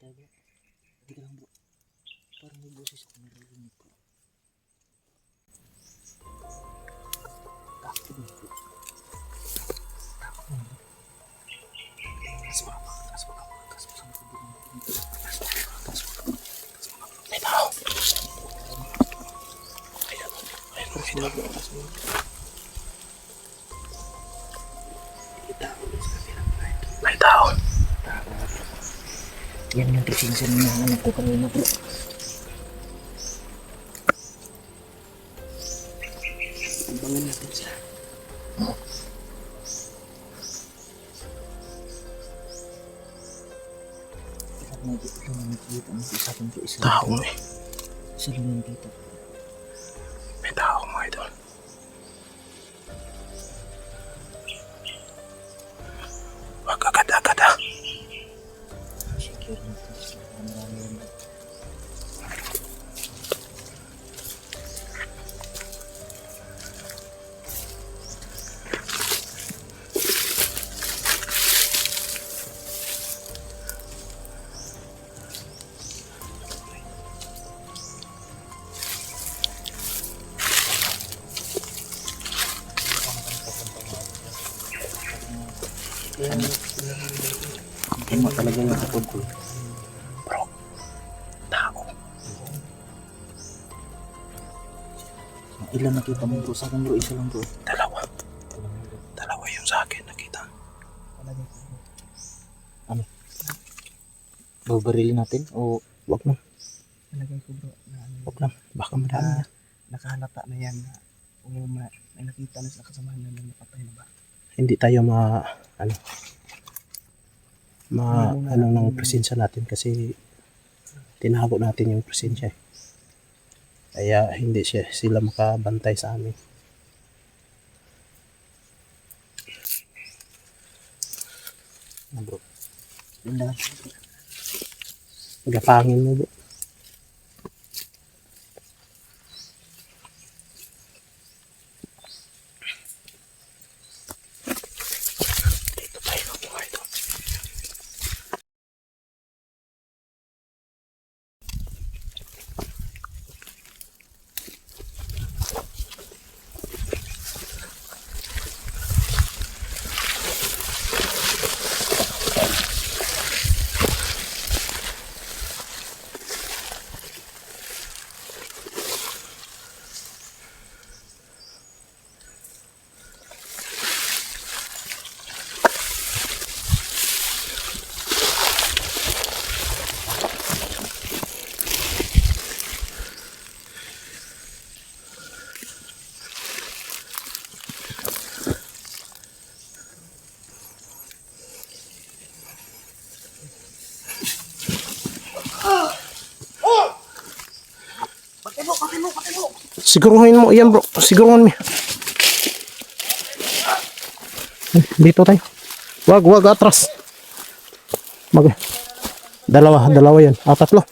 tayo bro. Hindi ka lang bro. Parang may boses ako naririnig bro. Takot mo bro. Takot mo bro. Taas mo ka. Taas mo ka. Taas mo sa mga bro. Taas mo ka. Taas mo ka. May tao. Ayan. Ayan bro. May tao. Taas mo ka. May tao. May tao. Yan yung presinsan ng anak ko kanina bro. Abangan natin sila. Ito na nakikita mo isa kung isa. Tao eh. Isa lang nakikita. May tao mga idol. Wag agad-agad ah. Secure natin sa marami yun. Hindi mo talaga yung kapod ko. Bro, tao. Ilan nakita mo bro? Sa akin bro, isa lang bro. Dalawa. Dalawa yung sa akin nakita. Ano? Babarilin natin o wag na? Talagay ko bro. Wag na. Baka madami. Nakahalata na yan na may nakita na sa kasamahan na napatay na ba? Hindi tayo ano ng presensya natin kasi tinago natin yung presensya. Kaya hindi sila makabantay sa amin. Bro. Gapangin mo bro. Siguruhin mo yan bro. Siguruhin mo. Dito tayo. Wag atras. Dalawa yan. Tatlo.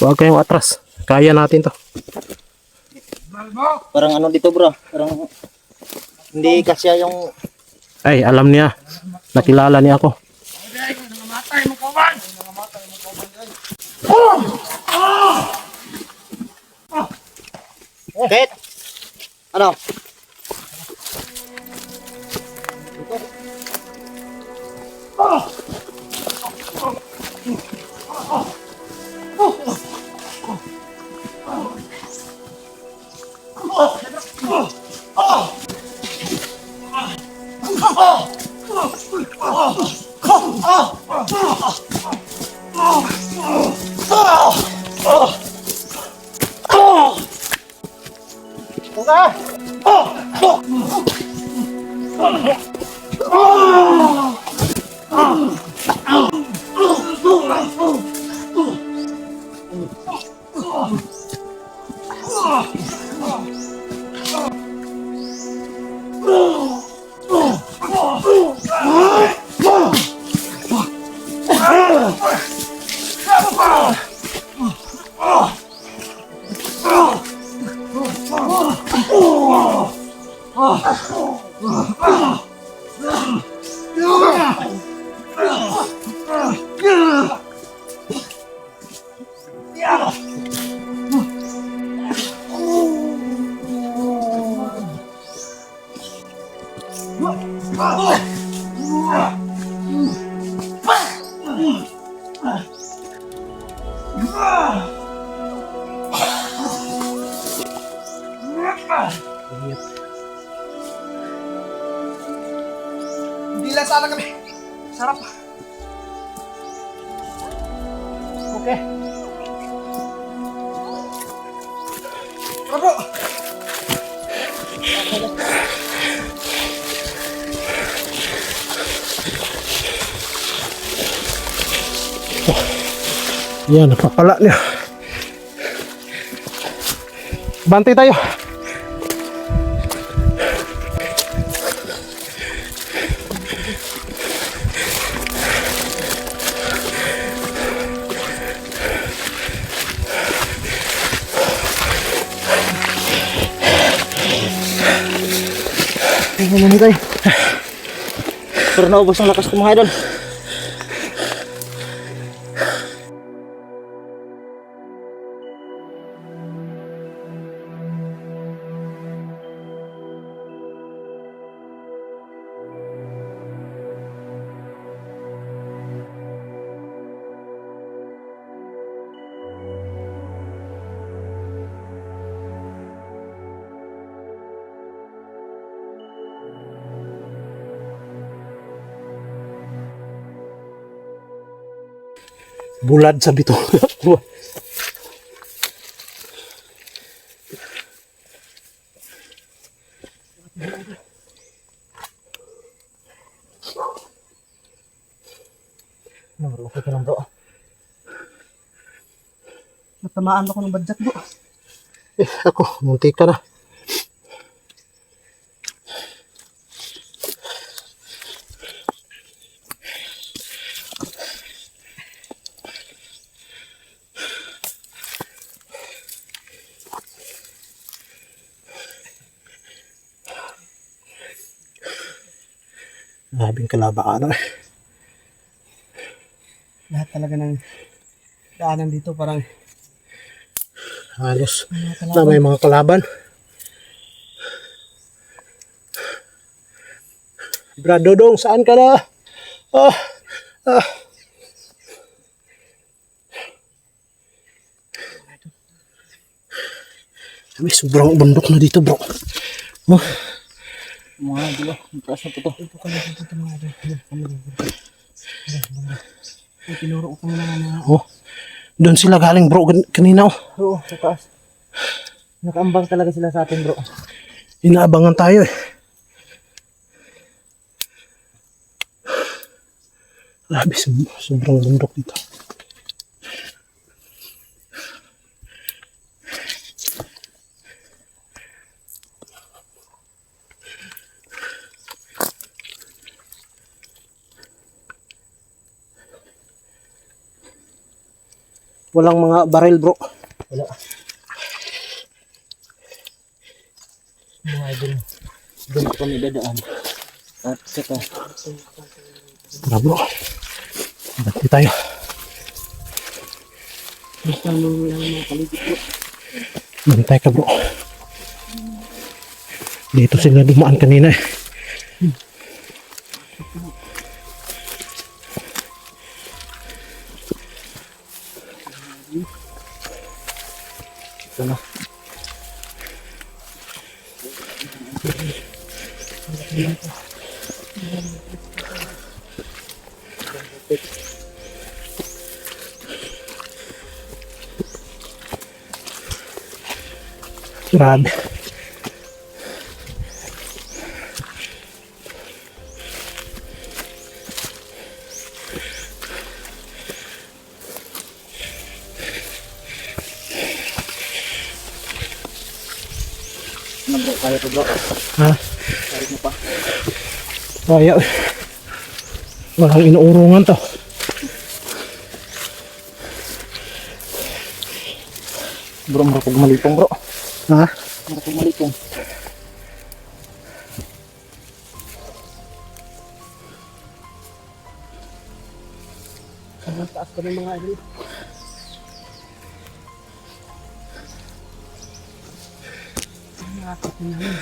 Wag kayong atras. Kaya natin to. Parang ano dito bro. Parang hindi kasi yung... Ay alam niya. Nakilala niya ako. Nangamatay mo kawan. Bet. Ano? Hindi lang sana kami. Sarap. Okay. Bro. Yan, napapala niya. Bantay tayo. Tingnan tayo. Pero naubos ang lakas ko mga idol. Bulad sa bito. Okay ka lang bro. Natamaan ako ng badjak bro. Ako, muntik ka na. Grabing kalabaan eh. Lahat talaga ng daanan dito parang halos na may mga kalaban. Brad Dodong, saan ka na? May sobrang bundok na dito bro. Mga diba, magkasa po to. Ito ka lang dito mga diba. Tinuro ko na mga... Doon sila galing bro kanina oh. Oo, sa taas. Nakaambang talaga sila sa atin bro. Inaabangan tayo eh. Grabe, sobrang bundok dito. Walang mga baril bro. Wala. Mga idol. Doon ko kami dadaan. At saka. Tara bro. Bati tayo. Basta mo lang mga paligid bro. Bantay ka bro. Dito sila dumaan kanina eh. Ito na. Grabe. Kaya ko bro. Ha? Kaya mo pa. Kaya. Walang inuurungan to. Bro, marapag malipong bro. Ha? Marapag malipong. Ito ng mga idol. Nakakit na namin.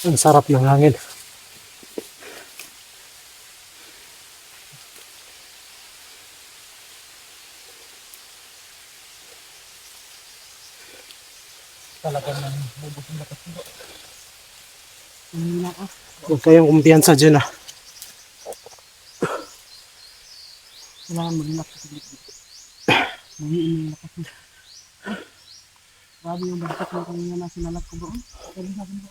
Ang sarap ng hangin. Talagang bubos ng lakas nito. Huwag kayong kumpiyansa dyan ah. Kailangan mag-relax sa gilid. Nangiin yung lakas nito. Grabe yung bagsak na kanina na sinalag ko doon. Kaya sabi ko.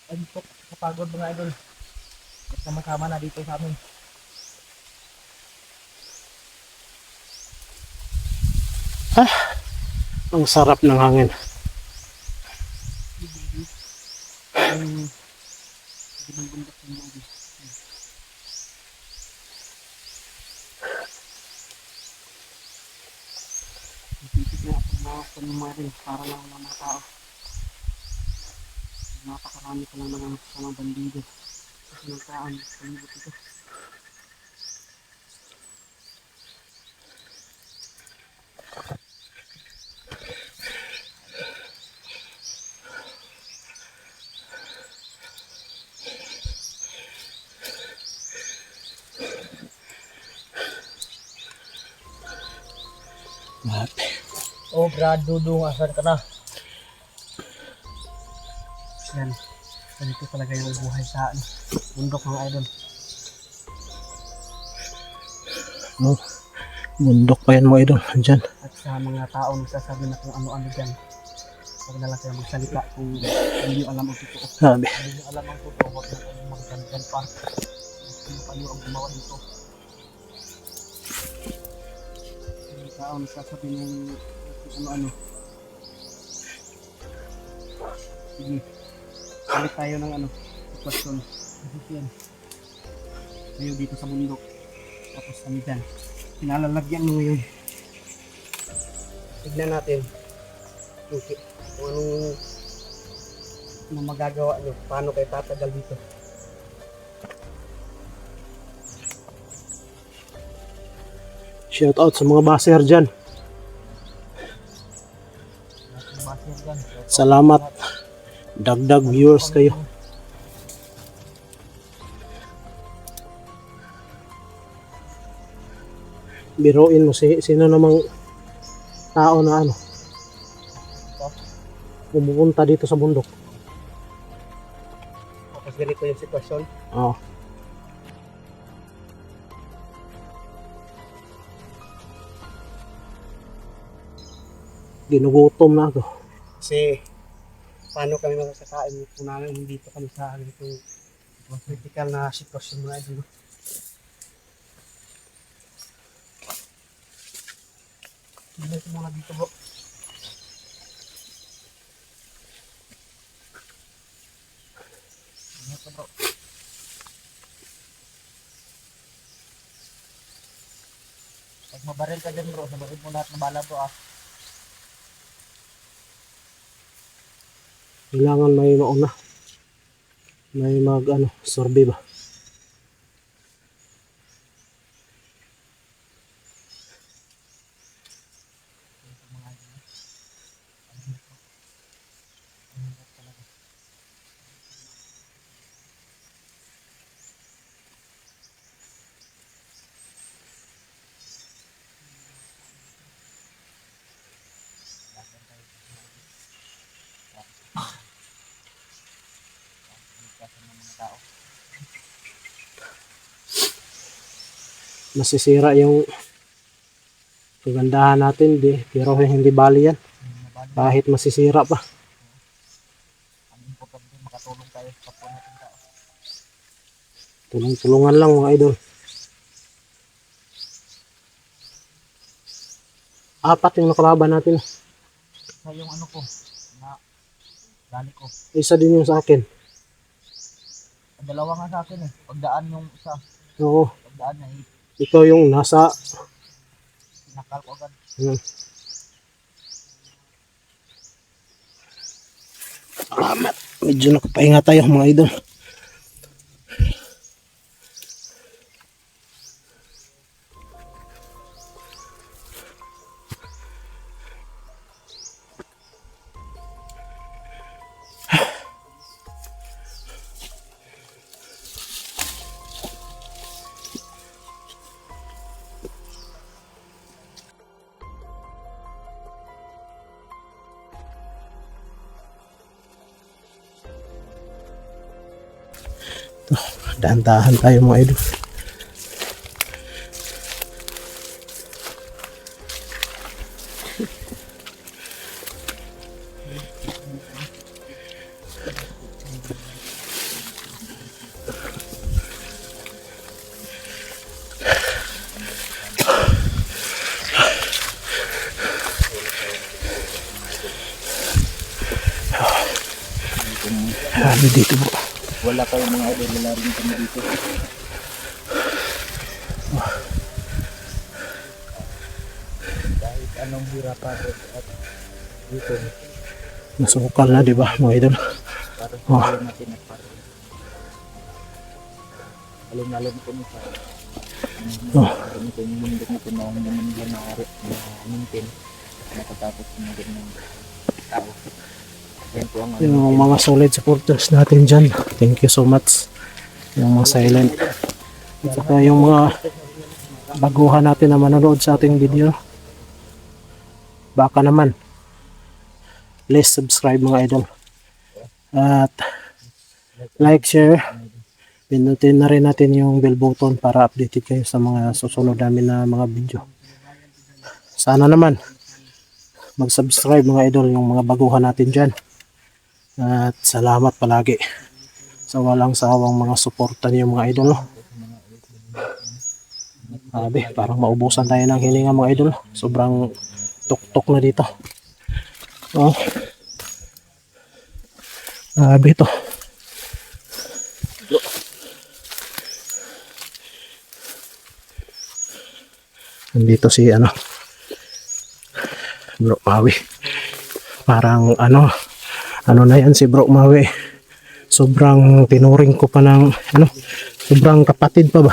Ayun po, kapagod mga idol. At sama-sama na dito sa amin. Ang sarap ng hangin. Ang ginang-bundak ng mga idol. Napitig na ako ng mga idol para lang wala mga tao. Napakarami ko lang naman sa mga bandido. Kasi nagkaan, palibot ito. Oh, Brad Dudong, asan ka na? Yan. Ganito talaga yung buhay sa bundok mga idol. No, bundok pa yan mga idol. Andyan. At sa mga taong nagsasabi na kung ano-ano dyan, huwag na lang kayo magsalita kung hindi nyo alam ang totoo. Sabi. Hindi nyo alam ang totoo, huwag na kayong magdandal pa. Kung kayo ang gumawa nito. Mga taong nagsasabi ng kung ano-ano. Sige. Palit tayo ng sitwasyon. Kasi yan. Tayo dito sa bundok. Tapos kami dyan. Pinalalagyan mo ngayon. Tignan natin. Okay. Kung anong magagawa nyo. Paano kayo tatagal dito. Shout out sa mga baser dyan. Salamat. Dagdag viewers kayo. Biruin mo sino namang tao na pumupunta dito sa bundok. Tapos ganito yung sitwasyon. Oo. Ginugutom na ako. Kasi paano kami makakakain kung namin dito kami sa ganitong critical na sitwasyon mga idol. Hindi ko muna dito bro. Dito bro. Pag mabaril ka dyan bro, sabarin mo lahat ng bala bro ah. Kailangan may mauna. May survey ba? Masisira yung Pagandahan natin, pero hindi bali yan. Kahit masisira pa. Ang importante makatulong tayo sa kapwa natin tao. Tulong-tulungan lang mga idol. 4 yung nakalaban natin. Sa yung ano ko, na dali ko. Isa din yung sa akin. Ang dalawa nga sa akin eh. Pagdaan yung isa. Oo. Pagdaan niya, Ito yung nasa... nakal ko agad. Salamat. Medyo nakapahinga tayo mga idol. Dahan-dahan tayo mga idol. Ano dito bro? Wala kayong mga idol, wala rin kami dito. Kahit anong hirap at dito, Nasukal na, di ba mga idol? para sa natin at para alin-alin ko sa kami ko yung mundo natin na hindi na maintain natatapos yung mga ganyan tao. Yan po ang Yung mga solid supporters natin dyan, thank you so much. Yung mga silent. At saka yung mga baguhan natin na manonood sa ating video, baka naman please subscribe mga idol, at like, share, pinutin na rin natin yung bell button para updated kayo sa mga susunod namin na mga video. Sana naman mag-subscribe mga idol, yung mga baguhan natin dyan. At salamat palagi sa walang sawang mga suporta niyo mga idol. Sabi, parang maubusan tayo ng hininga mga idol. Sobrang tuktok na dito. Oh. Sabi ito. Nandito si Bro Mawi. Parang ano na yan si Bro Mawi. Sobrang tinuring ko pa ng sobrang kapatid pa ba.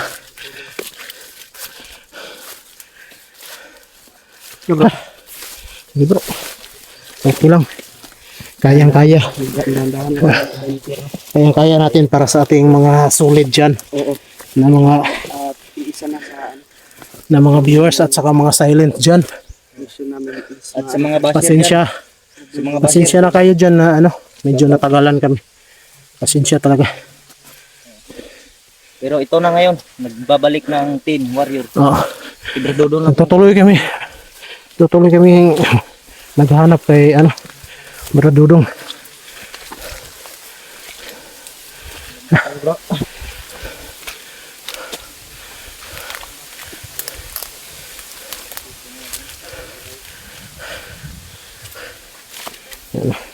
Sige bro, okay lang, kayang-kaya. Kayang-kaya natin para sa ating mga solid dyan. Oo. Na mga Isa na sa na mga viewers at saka mga silent dyan. mission namin at sa mga basher Pasensya. sa mga Pasensya na kayo dyan na medyo natagalan kami. Pasensya talaga. pero ito na ngayon nagbabalik ng Teen Warrior. Oo. Ibradodo lang. Tutuloy kami naghahanap kay Bro Dudong. Bro. Yan.